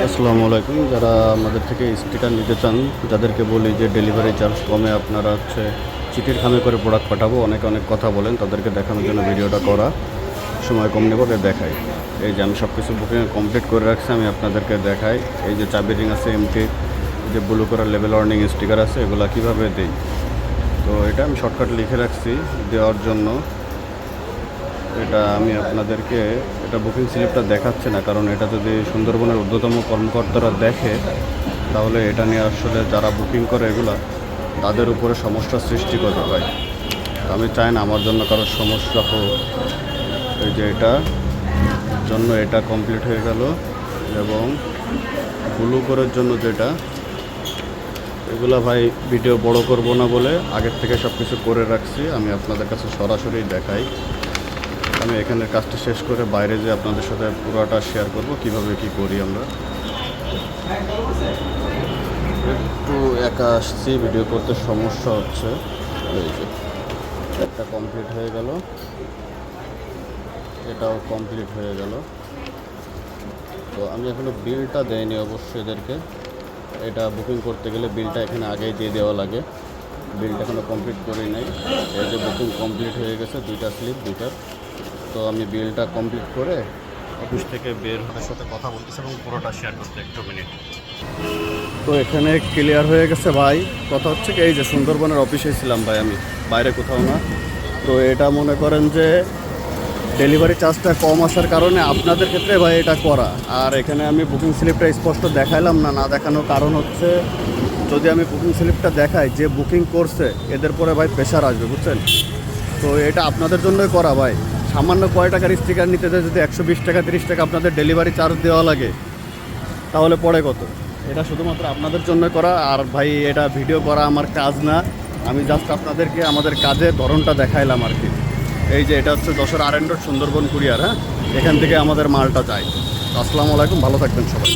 আসসালামু আলাইকুম। যারা আমাদের থেকে স্টিকার নিতে চান, যাদেরকে বলি যে ডেলিভারি চার্জ কমে আপনারা চিঠির খামে করে প্রোডাক্ট পাঠাবো, অনেকে অনেক কথা বলেন, তাদেরকে দেখানোর জন্য ভিডিওটা করা। সময় কম নেব, দেখাই। এই যে আমি সব কিছু বুকিং কমপ্লিট করে রাখছি, আমি আপনাদেরকে দেখাই। এই যে চাবি রিং আছে, এমটি যে blue colour level warning sticker আছে, এগুলো কীভাবে দেই। তো এটা আমি শর্টকাট লিখে রাখছি দেওয়ার জন্য। এটা আমি আপনাদেরকে এটা বুকিং স্লিপটা দেখাচ্ছে না, কারণ এটা যদি সুন্দরবনের ঊর্ধ্বতম কর্মকর্তারা দেখে তাহলে এটা নিয়ে আসলে যারা বুকিং করে এগুলা তাদের উপরে সমস্যার সৃষ্টি করবে ভাই। আমি চাই না আমার জন্য কারোর সমস্যা হোক। এই যে এটা জন্য এটা কমপ্লিট হয়ে গেল, এবং ব্লু করার জন্য যেটা, এগুলা ভাই ভিডিও বড় করব না বলে আগের থেকে সব কিছু করে রাখছি। আমি আপনাদের কাছে সরাসরি দেখাই। আমি এখানের কাজটা শেষ করে বাইরে যে আপনাদের সাথে পুরোটা শেয়ার করব কিভাবে কি করি আমরা। একটু একা আসছি, ভিডিও করতে সমস্যা হচ্ছে। এই যে একটা কমপ্লিট হয়ে গেল, এটাও কমপ্লিট হয়ে গেল। তো আমি এখনো বিলটা দেয়নি অবশ্যই এদেরকে। এটা বুকিং করতে গেলে বিলটা এখানে আগেই দিয়ে দেওয়া লাগে। বিলটা এখনো কমপ্লিট করি নাই। এই যে বুকিং কমপ্লিট হয়ে গেছে, দুইটা স্লিপ দুইটার। তো আমি বিলটা কমপ্লিট করে অফিস থেকে বের হওয়ার সাথে কথা বলতেছি এবং পুরোটা শেয়ার করতে একটু মিনিট। তো এখানে ক্লিয়ার হয়ে গেছে ভাই। কথা হচ্ছে কি, এই যে সুন্দরবনের অফিসে ছিলাম ভাই, আমি বাইরে কোথাও না। তো এটা মনে করেন যে ডেলিভারি চার্জটা কম আসার কারণে আপনাদের ক্ষেত্রে ভাই এটা করা। আর এখানে আমি বুকিং স্লিপটা স্পষ্ট দেখাইলাম না, না দেখানোর কারণ হচ্ছে যদি আমি বুকিং স্লিপটা দেখাই, যে বুকিং করছে এদের পরে ভাই প্রেশার আসবে, বুঝছেন। তো এটা আপনাদের জন্যই করা ভাই। সামান্য কয় টাকার স্টিকার নিতে যদি 120 টাকা 30 টাকা আপনাদের ডেলিভারি চার্জ দেওয়া লাগে, তাহলে পড়ে কত। এটা শুধুমাত্র আপনাদের জন্য করা। আর ভাই এটা ভিডিও করা আমার কাজ না, আমি জাস্ট আপনাদেরকে আমাদের কাজের ধরনটা দেখাইলাম আর কি। এই যে এটা হচ্ছে যশোর আর.এন. রোড সুন্দরবন কুরিয়ার, হ্যাঁ, এখান থেকে আমাদের মালটা যায়। আসসালামু আলাইকুম, ভালো থাকবেন সবাই।